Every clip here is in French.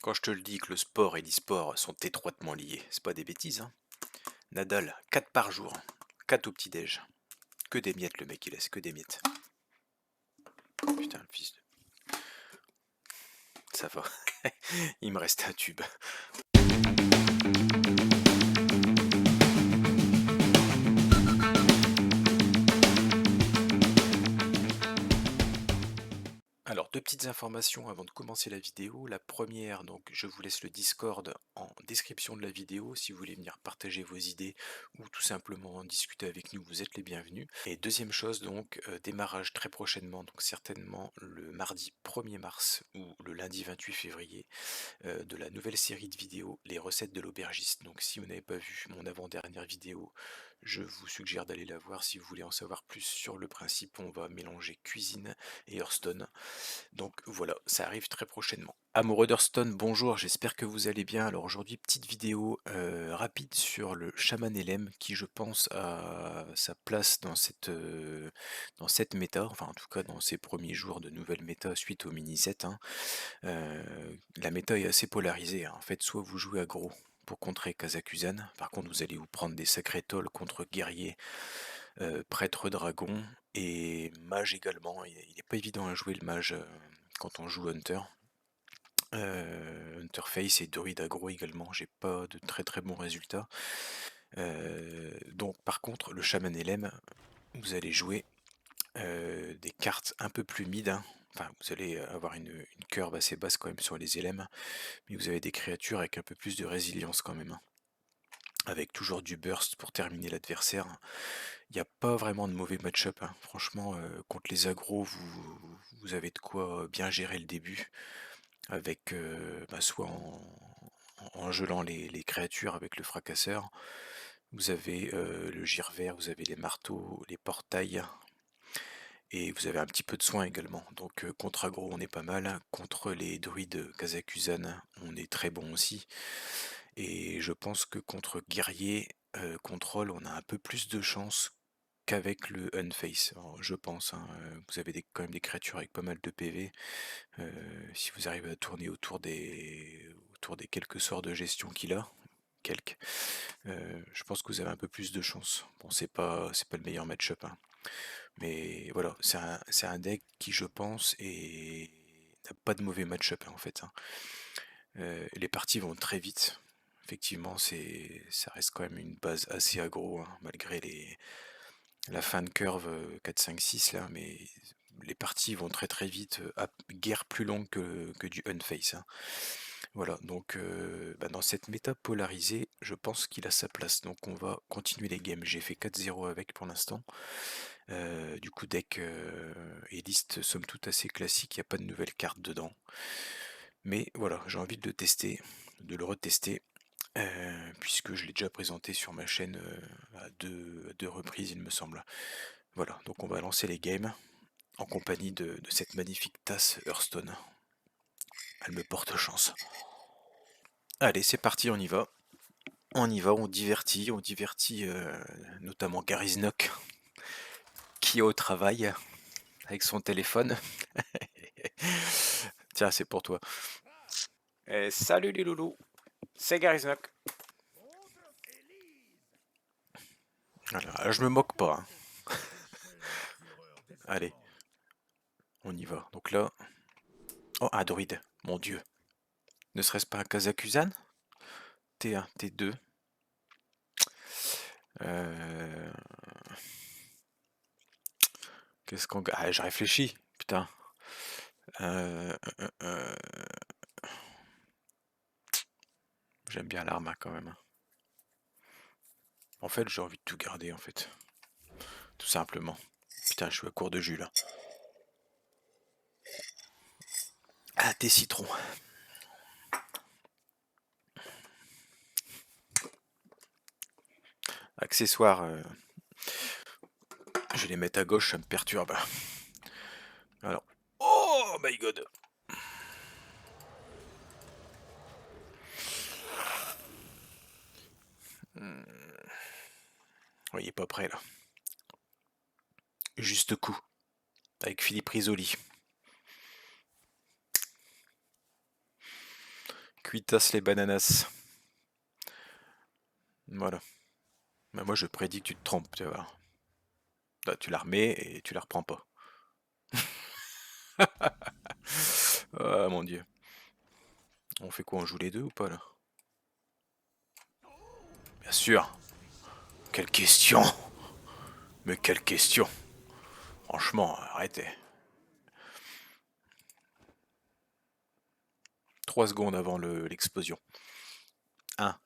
Quand je te le dis que le sport et l'e-sport sont étroitement liés, c'est pas des bêtises, hein. Nadal, 4 par jour, 4 au petit-déj. Que des miettes le mec il laisse, que des miettes. Putain le fils de... Ça va. Il me reste un tube. Alors, deux petites informations avant de commencer la vidéo. La première, donc je vous laisse le Discord en description de la vidéo. Si vous voulez venir partager vos idées ou tout simplement en discuter avec nous, vous êtes les bienvenus. Et deuxième chose, donc démarrage très prochainement, donc certainement le mardi 1er mars ou le lundi 28 février, de la nouvelle série de vidéos, les recettes de l'aubergiste. Donc si vous n'avez pas vu mon avant-dernière vidéo, je vous suggère d'aller la voir si vous voulez en savoir plus sur le principe. On va mélanger cuisine et Hearthstone. Donc voilà, ça arrive très prochainement. Amoureux d'Hearthstone, bonjour, j'espère que vous allez bien. Alors aujourd'hui, petite vidéo rapide sur le Shaman LM qui je pense a sa place dans cette méta, enfin en tout cas dans ces premiers jours de nouvelle méta suite au mini-set, hein. La méta est assez polarisée, hein. En fait, soit vous jouez aggro pour contrer Kazakusan, par contre vous allez vous prendre des sacrés tolls contre guerrier, prêtre dragon et mage également. Il n'est pas évident à jouer le mage quand on joue Hunter. Hunterface et druide aggro également, j'ai pas de très très bons résultats. Donc par contre le Shaman LM, vous allez jouer des cartes un peu plus mid, hein. Enfin, vous allez avoir une curve assez basse quand même sur les LM, mais vous avez des créatures avec un peu plus de résilience quand même, hein. Avec toujours du burst pour terminer l'adversaire. Il n'y a pas vraiment de mauvais match-up, hein. Franchement, contre les agros, vous avez de quoi bien gérer le début, avec soit en gelant les créatures avec le fracasseur. Vous avez le gire vert, vous avez les marteaux, les portails, et vous avez un petit peu de soin également. Donc contre aggro, on est pas mal. Contre les druides Kazakusan, on est très bon aussi. Et je pense que contre guerrier, contrôle, on a un peu plus de chance qu'avec le Unface. Alors, je pense, hein, vous avez quand même des créatures avec pas mal de PV. Si vous arrivez à tourner autour des quelques sorts de gestion qu'il a, quelques, je pense que vous avez un peu plus de chance. Bon, c'est pas le meilleur match-up, hein. Mais voilà, c'est un deck qui, je pense, n'a pas de mauvais match-up, hein, en fait, hein. Les parties vont très vite. Effectivement, ça reste quand même une base assez aggro, hein, malgré la fin de curve 4, 5, 6 là, mais les parties vont très très vite, guère plus longue que du Unface, hein. Voilà, donc dans cette méta polarisée, je pense qu'il a sa place. Donc on va continuer les games. J'ai fait 4-0 avec pour l'instant. Du coup, deck et liste somme toute assez classique, il n'y a pas de nouvelles cartes dedans. Mais voilà, j'ai envie de le tester, de le retester, puisque je l'ai déjà présenté sur ma chaîne à deux reprises, il me semble. Voilà, donc on va lancer les games en compagnie de cette magnifique tasse Hearthstone. Elle me porte chance. Allez, c'est parti, on y va. On y va, on divertit notamment Garyznok qui est au travail avec son téléphone. Tiens, c'est pour toi. Salut les loulous, c'est Garyznok. Voilà, je me moque pas, hein. Allez, on y va. Donc là... Oh, un druide, mon dieu. Ne serait-ce pas un Kazakusan? T1, T2. Euh... Qu'est-ce qu'on... Ah, je réfléchis, putain. Euh, euh, euh, J'aime bien l'arma quand même, hein. En fait, j'ai envie de tout garder, en fait. Tout simplement. Putain, je suis à court de jus, là. Ah, thé citron. Accessoires, je vais les mettre à gauche, ça me perturbe. Alors... Oh my god. Oui, il est pas prêt, là. Juste coup. Avec Philippe Risoli. Cuitas les bananas. Voilà. Bah, moi je prédis que tu te trompes, tu vois. Là, tu la remets et tu la reprends pas. Ah mon dieu. On fait quoi? On joue les deux ou pas là? Bien sûr. Quelle question! Mais quelle question! Franchement, arrêtez. 3 secondes avant l'explosion. 1,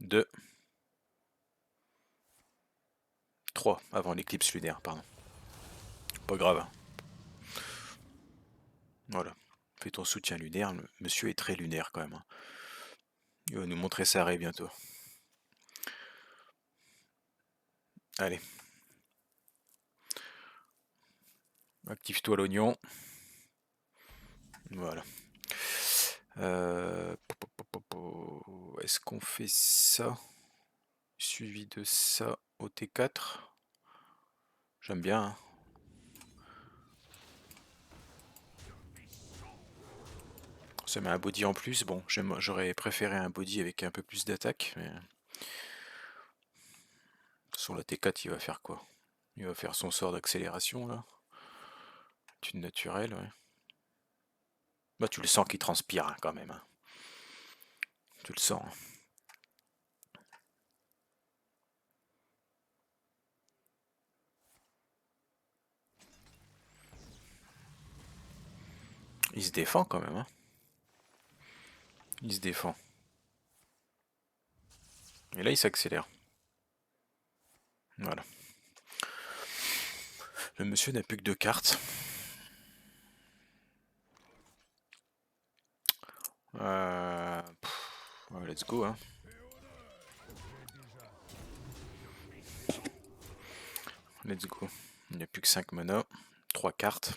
2, 3 avant l'éclipse lunaire, pardon. Pas grave, hein. Voilà. Fais ton soutien lunaire, le monsieur est très lunaire quand même, hein. Il va nous montrer sa raie bientôt. Allez. Active-toi l'oignon. Voilà. Est-ce qu'on fait ça suivi de ça au T4? J'aime bien, hein. Ça met un body en plus. Bon, j'aurais préféré un body avec un peu plus d'attaque. Mais... sur la T4, il va faire quoi? Il va faire son sort d'accélération là. Une naturelle, ouais. Bah, tu le sens qu'il transpire hein, quand même, hein. Tu le sens, hein. Il se défend quand même, hein. Il se défend. Et là, il s'accélère. Voilà. Le monsieur n'a plus que 2 cartes. Ouais, let's go, hein. Let's go. Il n'y a plus que 5 mana. 3 cartes.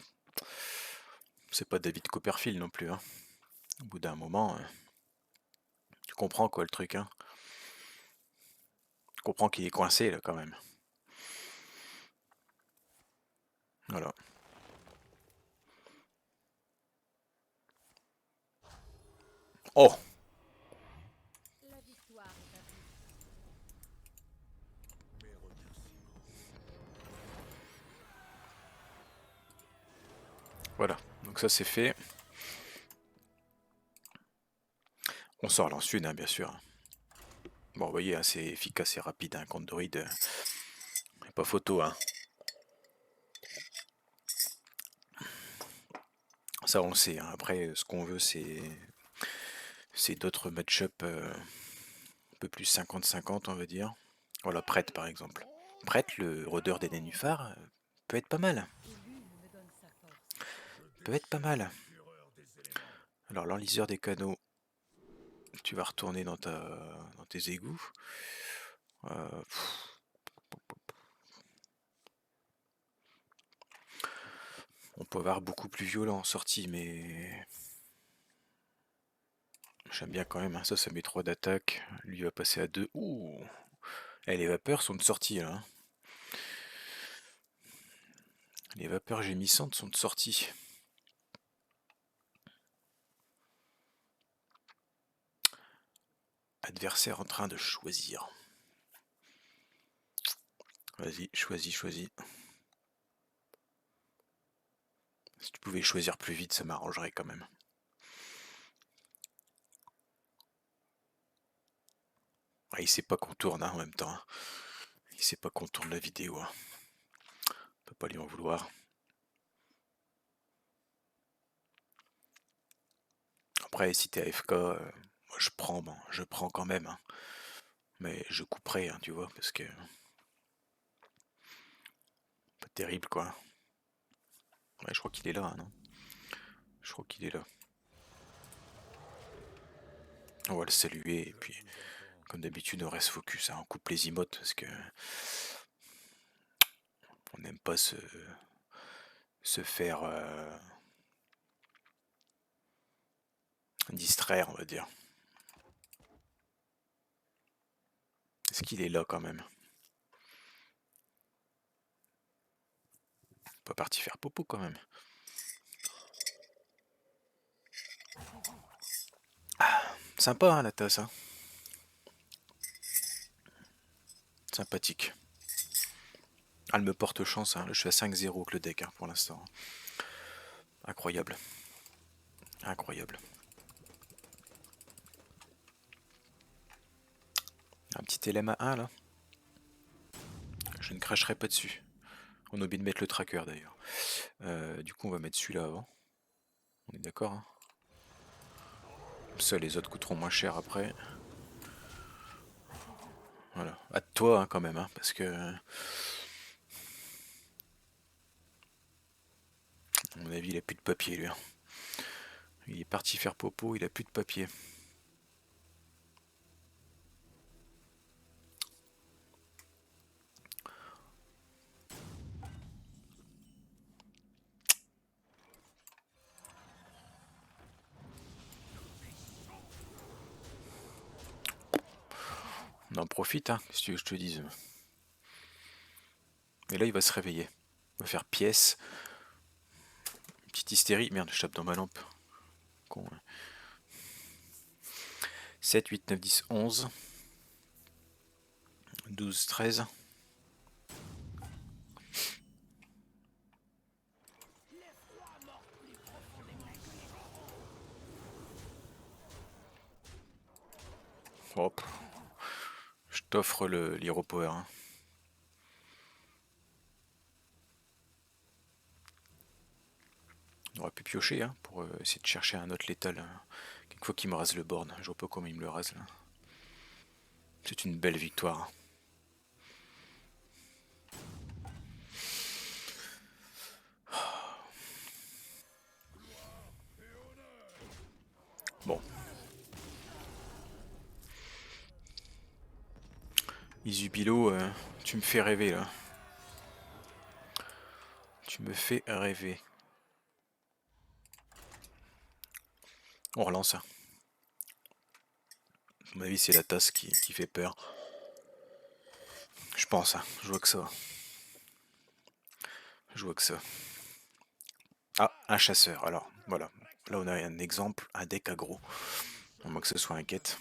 C'est pas David Copperfield non plus, hein. Au bout d'un moment, tu comprends quoi le truc, hein. Tu comprends qu'il est coincé là quand même. Voilà. Oh! Voilà. Donc ça c'est fait. On sort l'ensuite, hein, bien sûr. Bon, vous voyez, hein, c'est efficace et rapide, hein, contre druide. Pas photo, hein. Ça, on le sait, hein. Après, ce qu'on veut, c'est d'autres match-up un peu plus 50-50, on va dire. Voilà, prête par exemple. Prête, le rôdeur des nénuphars, peut être pas mal. Peut être pas mal. Alors, l'enliseur des canaux, tu vas retourner dans tes égouts. Euh, on peut avoir beaucoup plus violent en sortie, mais j'aime bien quand même, hein. Ça met 3 d'attaque. Lui va passer à 2. Ouh! Eh, les vapeurs sont de sortie là, hein. Les vapeurs gémissantes sont de sortie. Adversaire en train de choisir. Vas-y, choisis. Si tu pouvais choisir plus vite, ça m'arrangerait quand même. Ah, il sait pas qu'on tourne, hein, en même temps, hein. Il sait pas qu'on tourne la vidéo, hein. On peut pas lui en vouloir. Après, si t'es AFK, moi je prends quand même, hein. Mais je couperai, hein, tu vois, parce que... Pas terrible, quoi. Ouais, je crois qu'il est là, hein, non? Je crois qu'il est là. On va le saluer, et puis, comme d'habitude, on reste focus, hein. On coupe les emotes, parce que... On n'aime pas se faire distraire, on va dire. Est-ce qu'il est là, quand même? Pas parti faire popo, quand même. Sympa, hein, la tasse, hein. Sympathique. Elle me porte chance, hein. Je suis à 5-0 avec le deck, hein, pour l'instant. Incroyable. Incroyable. Un petit LM à 1 là. Je ne cracherai pas dessus. On a oublié de mettre le tracker d'ailleurs. Du coup on va mettre celui-là avant. On est d'accord, hein. Ça les autres coûteront moins cher après. Voilà. À toi, hein, quand même, hein, parce que... à mon avis il a plus de papier lui, hein. Il est parti faire popo, il a plus de papier. On en profite, hein, si tu veux que je te dise. Et là il va se réveiller. Il va faire pièce. Une petite hystérie. Merde, je tape dans ma lampe. Con, hein. 7, 8, 9, 10, 11. 12, 13. Hop. Je t'offre l'Hero Power, hein. On aurait pu piocher, hein, pour essayer de chercher un autre létal, hein. Quelquefois qu'il me rase le board. Je vois pas comment il me le rase là. C'est une belle victoire. Bon. Isubilo, tu me fais rêver là. Tu me fais rêver. On relance. À mon avis, c'est la tasse qui fait peur. Je pense, hein. Je vois que ça. Je vois que ça. Ah, un chasseur. Alors, voilà. Là, on a un exemple, un deck aggro. À moins que ce soit un quête.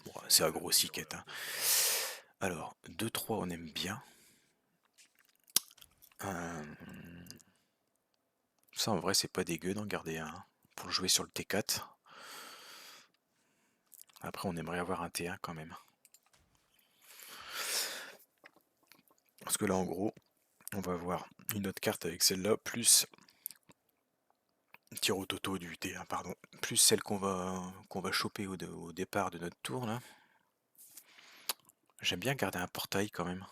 Bon, c'est aggro aussi, quête, hein. Alors, 2-3, on aime bien. Ça, en vrai, c'est pas dégueu d'en garder un, hein, pour jouer sur le T4. Après, on aimerait avoir un T1 quand même. Parce que là, en gros, on va avoir une autre carte avec celle-là, plus tir au toto du T1, pardon, plus celle qu'on va choper au départ de notre tour, là. J'aime bien garder un portail quand même.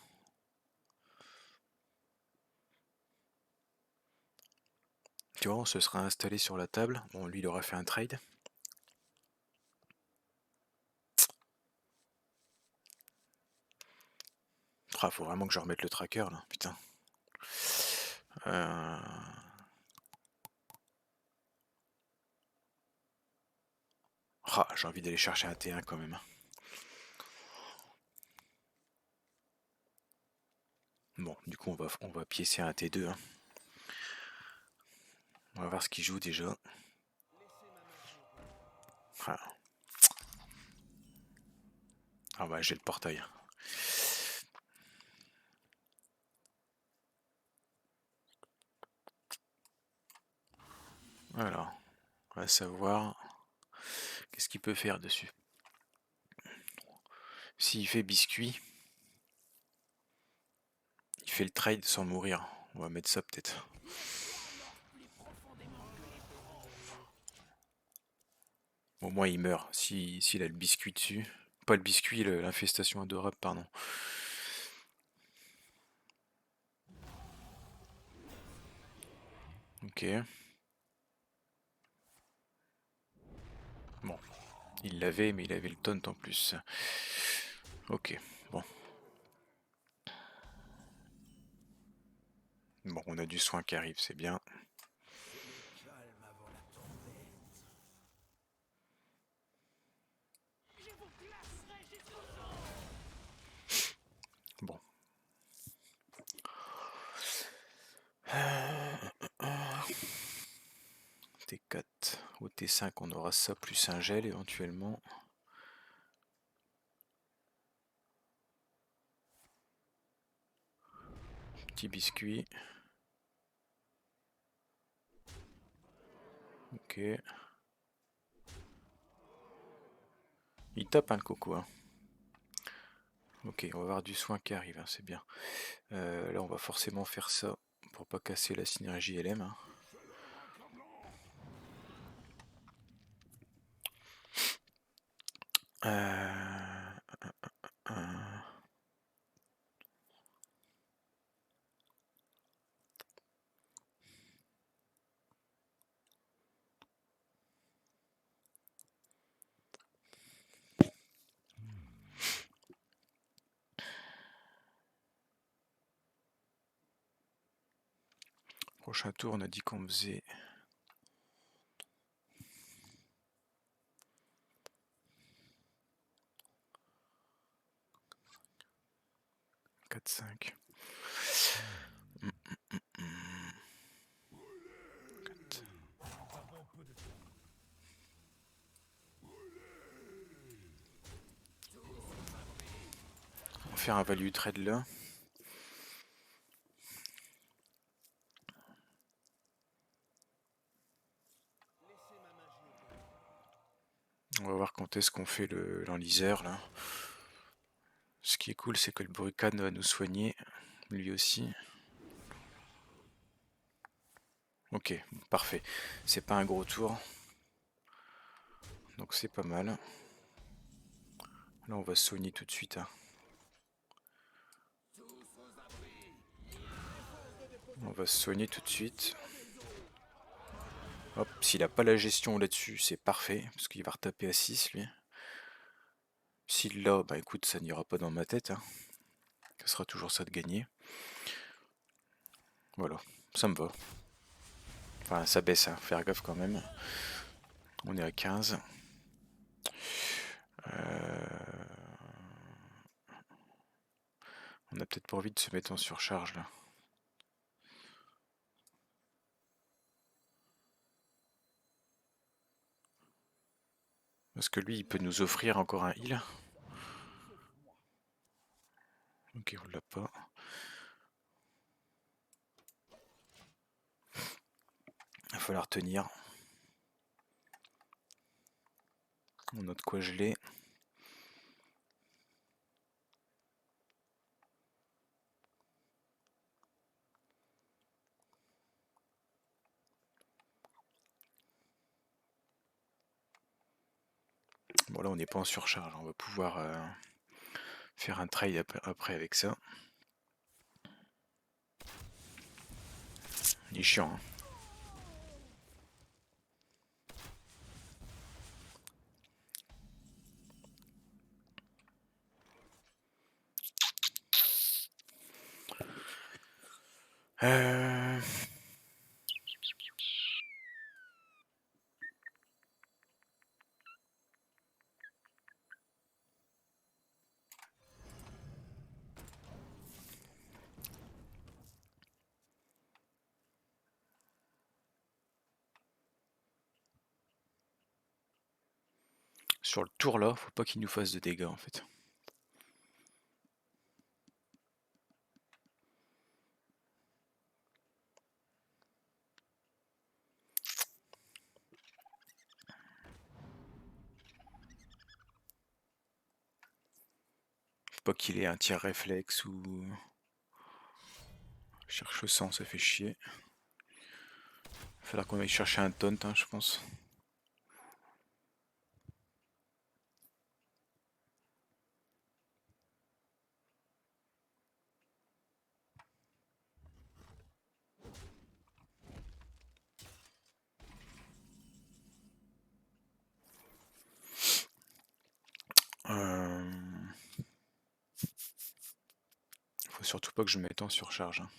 Tu vois, on se sera installé sur la table. Bon, lui, il aura fait un trade. Ah, faut vraiment que je remette le tracker, là, putain. Euh... Ah, j'ai envie d'aller chercher un T1 quand même. Bon, du coup, on va piécer un T2, hein. On va voir ce qu'il joue déjà. Ah, ah bah, j'ai le portail. Alors, on va savoir qu'est-ce qu'il peut faire dessus. S'il fait biscuit, il fait le trade sans mourir. On va mettre ça peut-être. Au moins il meurt s'il a le biscuit dessus. Pas le biscuit, l'infestation adorable, pardon. Ok. Bon. Il l'avait, mais il avait le taunt en plus. Ok, bon. Bon, on a du soin qui arrive, c'est bien. Bon. T4. Au T5 on aura ça plus un gel éventuellement. Petit biscuit. Ok. Il tape le coco. Hein. Ok, on va avoir du soin qui arrive, hein, c'est bien. Là on va forcément faire ça pour pas casser la synergie LM. Hein. Prochain tour, on a dit qu'on faisait 4-5. On va faire un value trade là. On va voir quand est-ce qu'on fait l'enliseur là. Ce qui est cool, c'est que le Brucan va nous soigner, lui aussi. Ok, parfait. C'est pas un gros tour. Donc c'est pas mal. Là, on va se soigner tout de suite. Hein. On va se soigner tout de suite. Hop, s'il a pas la gestion là-dessus, c'est parfait, parce qu'il va retaper à 6 lui. S'il l'a, bah écoute, ça n'ira pas dans ma tête. Hein. Ça sera toujours ça de gagner. Voilà, ça me va. Enfin, ça baisse, hein. Faire gaffe quand même. On est à 15. On a peut-être pas envie de se mettre en surcharge là. Parce que lui, il peut nous offrir encore un heal. Ok, on l'a pas. Il va falloir tenir. On a de quoi geler. Bon là on n'est pas en surcharge, on va pouvoir faire un trade après avec ça. Il est chiant. Hein. Euh... Sur le tour là, faut pas qu'il nous fasse de dégâts en fait. Faut pas qu'il ait un tir réflexe ou... Cherche sang, ça fait chier. Il va falloir qu'on aille chercher un taunt, hein, je pense. Faut surtout pas que je me mette en surcharge. Hein.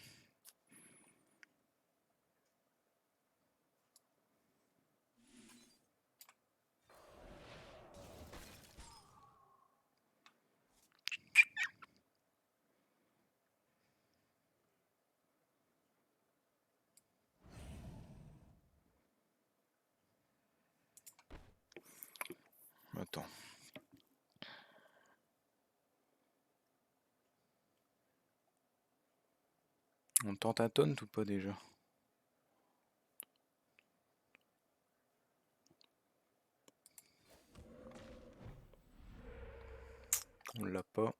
temps. On tente un taunt ou pas déjà? On l'a pas.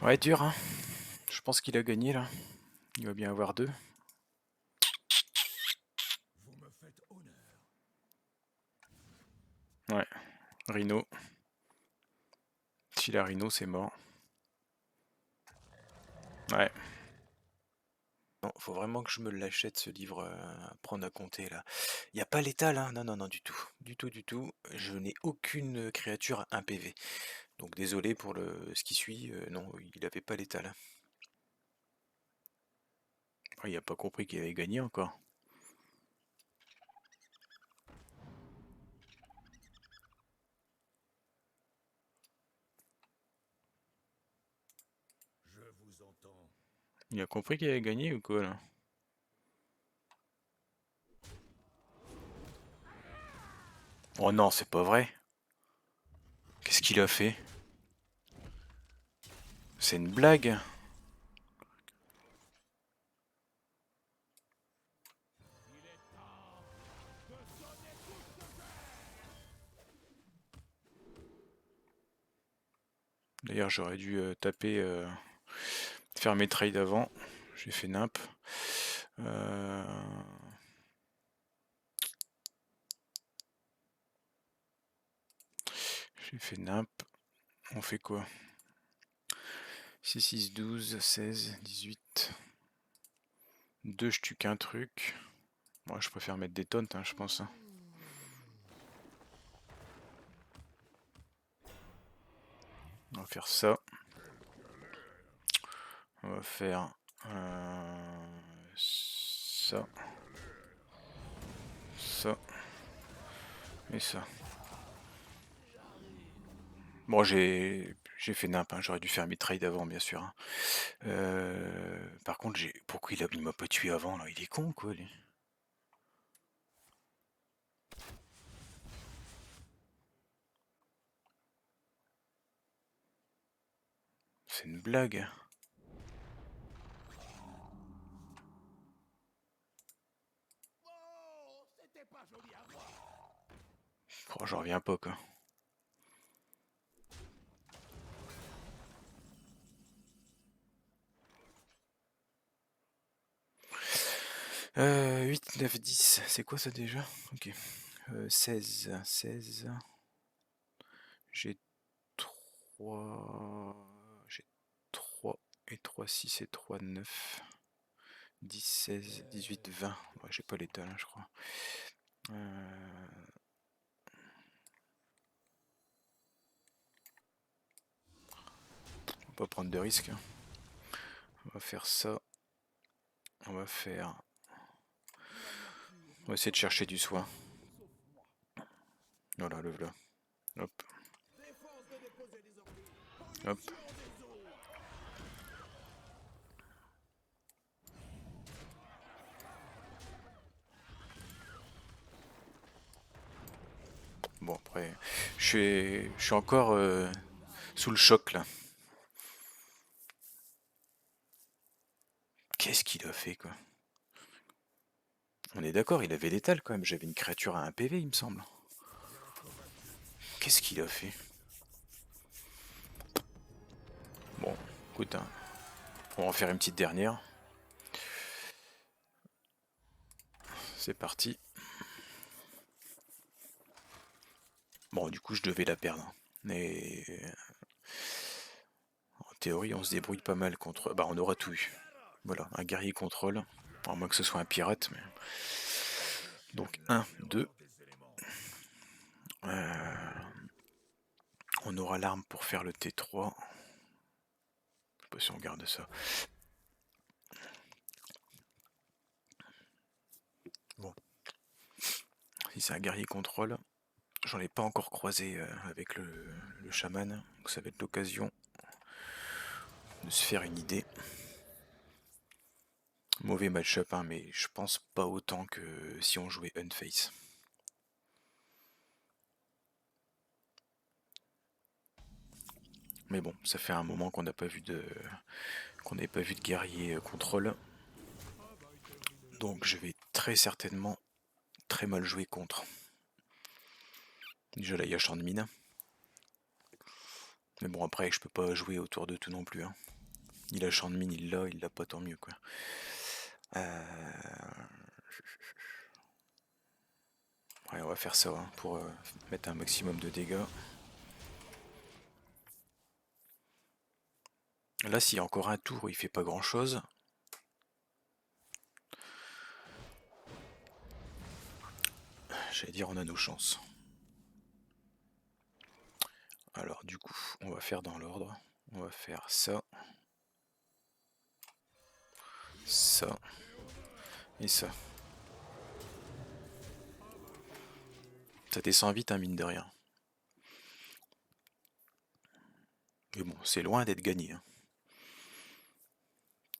Ouais, dur, hein. Je pense qu'il a gagné là. Il va bien avoir 2. Ouais, Rhino. S'il a Rhino, c'est mort. Ouais. Non, faut vraiment que je me l'achète ce livre à prendre à compter là. Il n'y a pas l'étal, hein? Non, non, non, du tout. Du tout, du tout. Je n'ai aucune créature 1 PV. Donc désolé pour ce qui suit. Non, il avait pas l'étal. Oh, il a pas compris qu'il avait gagné encore. Il a compris qu'il avait gagné ou quoi là? Oh non, c'est pas vrai. Qu'est-ce qu'il a fait? C'est une blague. D'ailleurs, j'aurais dû taper, faire mes trades avant. J'ai fait nimp. J'ai fait nimp. On fait quoi? 6, 6, 12, 16, 18. 2, je tue qu'un truc. Moi, je préfère mettre des taunts, hein, je pense. Hein. On va faire ça. On va faire ça. Ça. Et ça. Bon, j'ai fait nimp, hein, j'aurais dû faire mes trades avant, bien sûr. Hein. Par contre, pourquoi il m'a pas tué avant là? Il est con quoi, lui. C'est une blague. Oh, j'en reviens pas quoi. 8, 9, 10. C'est quoi ça déjà? Ok. 16. 16. J'ai 3. J'ai 3 et 3, 6 et 3, 9. 10, 16, 18, 20. Ouais, j'ai pas l'état là, je crois. On va pas prendre de risques. Hein. On va faire ça. On va faire. On va essayer de chercher du soin. Voilà, le voilà. Hop. Hop. Bon, après, je suis encore sous le choc là. Qu'est-ce qu'il a fait quoi? On est d'accord, il avait l'étal quand même. J'avais une créature à 1 PV, il me semble. Qu'est-ce qu'il a fait? Bon, écoute, hein, on va en faire une petite dernière. C'est parti. Bon, du coup, je devais la perdre. Mais en théorie, on se débrouille pas mal contre. Bah, on aura tout eu. Voilà, un guerrier contrôle. À moins que ce soit un pirate. Mais... Donc, 1, 2. On aura l'arme pour faire le T3. Je sais pas si on garde ça. Si c'est un guerrier contrôle, j'en ai pas encore croisé avec le chaman, donc ça va être l'occasion de se faire une idée. Mauvais match-up, hein, mais je pense pas autant que si on jouait Unface. Mais bon, ça fait un moment qu'on n'a pas vu de guerrier contrôle. Donc je vais très certainement très mal jouer contre. Déjà là il y a champ de mine. Mais bon après je peux pas jouer autour de tout non plus. Hein. Il a champ de mine, il l'a pas, tant mieux quoi. Ouais on va faire ça hein, pour mettre un maximum de dégâts. Là s'il y a encore un tour où il fait pas grand chose. J'allais dire on a nos chances. Alors du coup on va faire dans l'ordre. On va faire ça. Ça. Et ça. Ça descend vite, hein, mine de rien. Mais bon, c'est loin d'être gagné. Hein.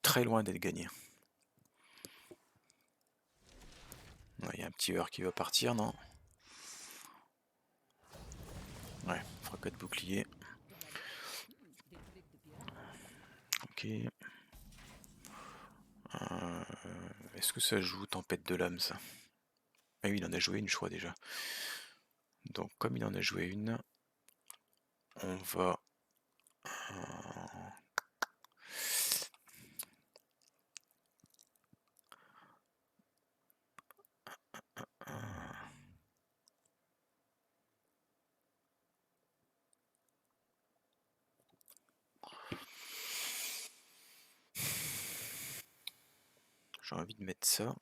Très loin d'être gagné. Il y a un petit heurt qui va partir, non? Ouais, fracas de bouclier. Ok. Est-ce que ça joue tempête de l'âme, ça? Ah oui, il en a joué une, je crois, déjà. Donc, comme il en a joué une, on va... J'ai envie de mettre ça.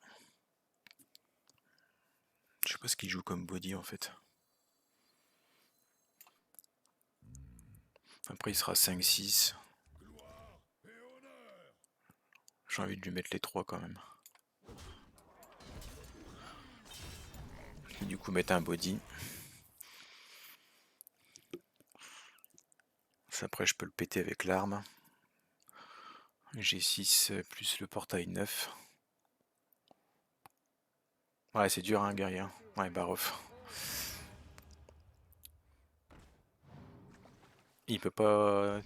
Je sais pas ce qu'il joue comme body, en fait. Après, il sera 5-6. J'ai envie de lui mettre les 3 quand même. Et du coup, mettre un body. Ça, après, je peux le péter avec l'arme. G6 plus le portail 9. Ouais, c'est dur, hein, guerrier. Ouais, Barof. Il peut pas...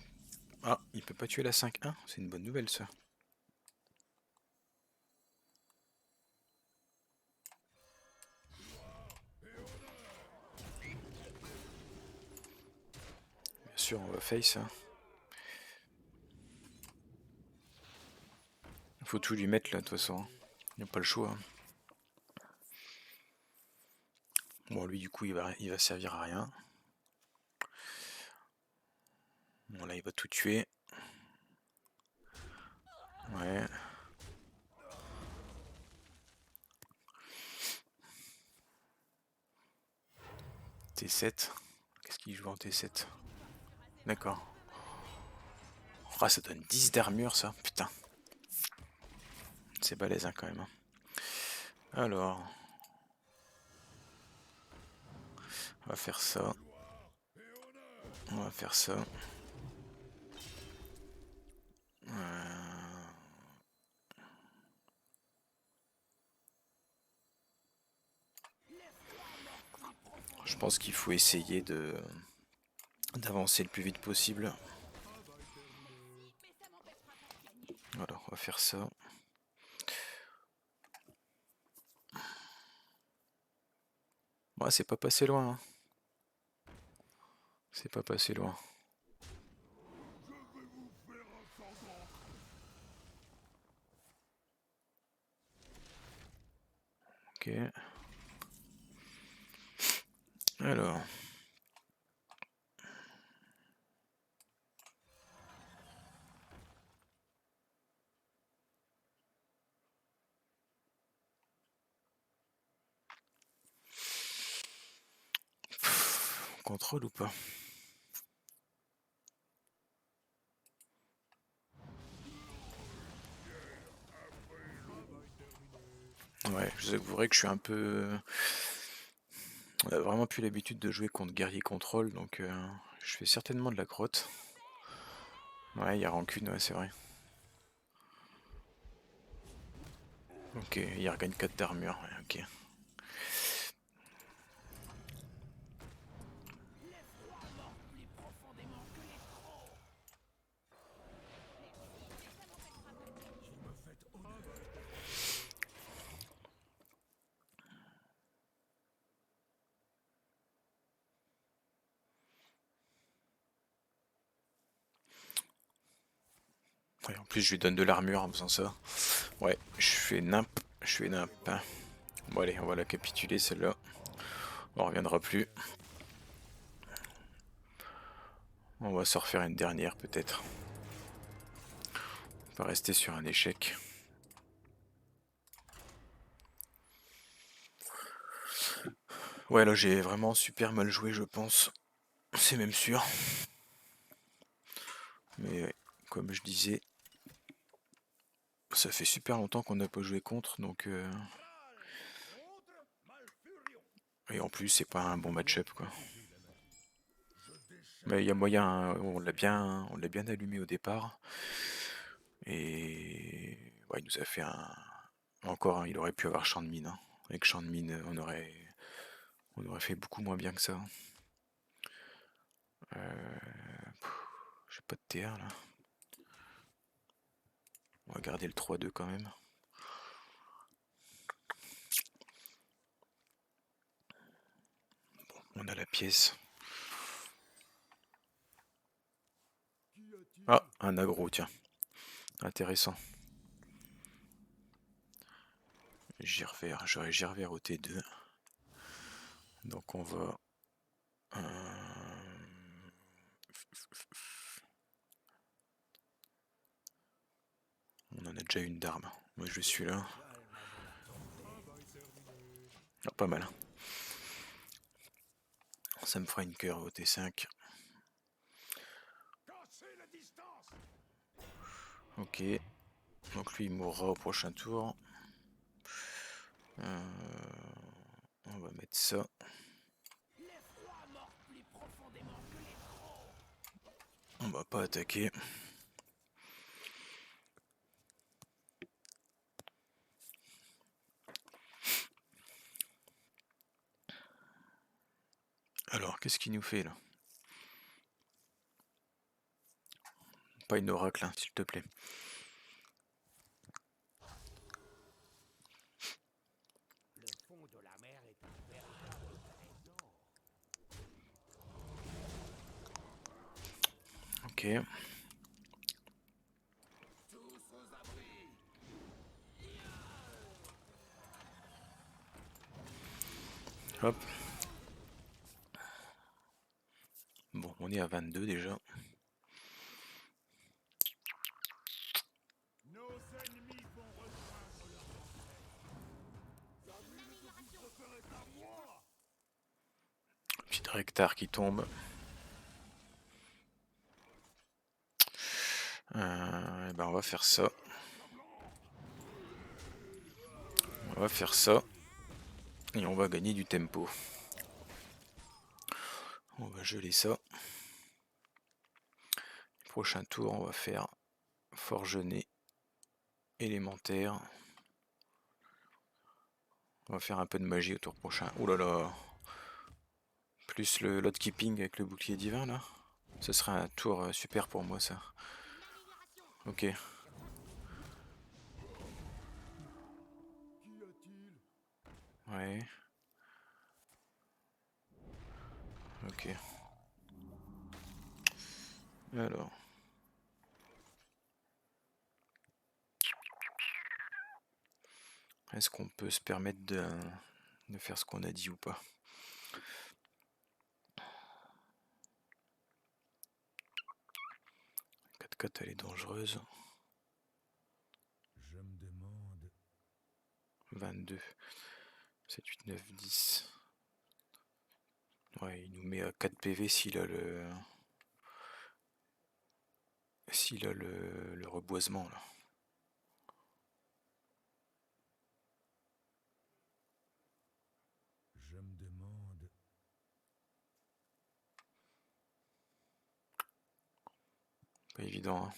Ah, il peut pas tuer la 5-1. C'est une bonne nouvelle, ça. Bien sûr, on va face. Hein. Faut tout lui mettre, là, de toute façon. Il n'y a pas le choix. Bon, lui, du coup, il va servir à rien. Bon, là, il va tout tuer. Ouais. T7. Qu'est-ce qu'il joue en T7? D'accord. Oh, ça donne 10 d'armure, ça. Putain. C'est balèze, hein, quand même. Hein. Alors. On va faire ça. On va faire ça. Je pense qu'il faut essayer d'avancer le plus vite possible. Voilà, on va faire ça. Ouais, c'est pas passé loin. Hein. C'est pas passé loin. Ok. Alors. Contrôle ou pas? Ouais, je vous avouerai que je suis un peu On a vraiment plus l'habitude de jouer contre guerrier contrôle, donc je fais certainement de la grotte. Ouais, il y a rancune, ouais, c'est vrai. Ok, il regagne 4 d'armure, ouais, ok. Ouais, en plus, je lui donne de l'armure en faisant ça. Ouais, je fais nimp. Bon allez, on va la capituler celle-là. On reviendra plus. On va se refaire une dernière peut-être. On va rester sur un échec. Ouais, là j'ai vraiment super mal joué, je pense. C'est même sûr. Mais ouais, comme je disais, ça fait super longtemps qu'on n'a pas joué contre, donc... Et en plus, c'est pas un bon match-up, quoi. Mais il y a moyen, hein, on l'a bien allumé au départ. Et ouais, il nous a fait un... Encore, il aurait pu avoir champ de mine, hein. Avec champ de mine, on aurait fait beaucoup moins bien que ça. J'ai pas de TR là. On va garder le 3-2 quand même. Bon, on a la pièce. Ah, un aggro, tiens. Intéressant. J'aurais Gervert au T2. Donc on va... On en a déjà une d'armes. Moi je suis là. Ah, pas mal. Ça me fera une cœur au T5. Ok. Donc lui il mourra au prochain tour. On va mettre ça. On va pas attaquer. Alors, qu'est-ce qu'il nous fait là? Pas une oracle, hein, s'il te plaît. Ok. Hop. Bon, on est à 22 déjà. Petit rectar qui tombe. Eh ben on va faire ça. On va faire ça. Et on va gagner du tempo. On va geler ça. Prochain tour, on va faire forgené élémentaire. On va faire un peu de magie au tour prochain. Ouh là là. Plus le lot keeping avec le bouclier divin là. Ce sera un tour super pour moi ça. Ok. Ouais. Ok. Alors. Est-ce qu'on peut se permettre de faire ce qu'on a dit ou pas? 4-4 elle est dangereuse. 22. 7, 8, 9, 10. Ouais, il nous met à 4 PV s'il a le... S'il a le reboisement là. pas évident, hein.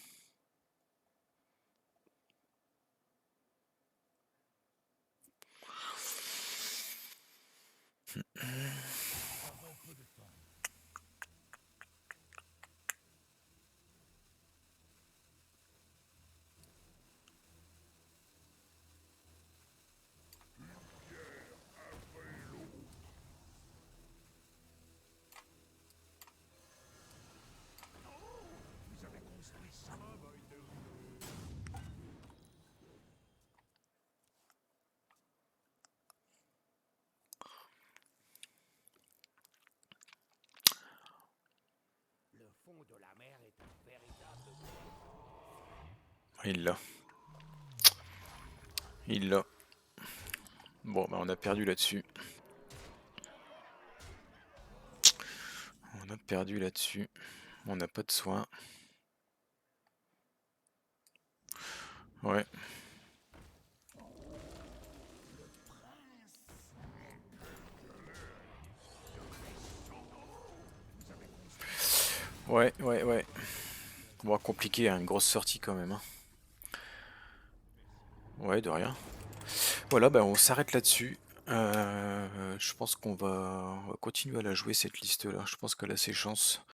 Il l'a. Il l'a. Bon, bah on a perdu là-dessus. On a perdu là-dessus. On n'a pas de soins. Ouais. Ouais, ouais, ouais. Bon, compliqué, hein, une grosse sortie quand même, hein. Ouais, de rien. Voilà, bah on s'arrête là-dessus. Je pense qu'on va continuer à la jouer cette liste-là. Je pense qu'elle a ses chances.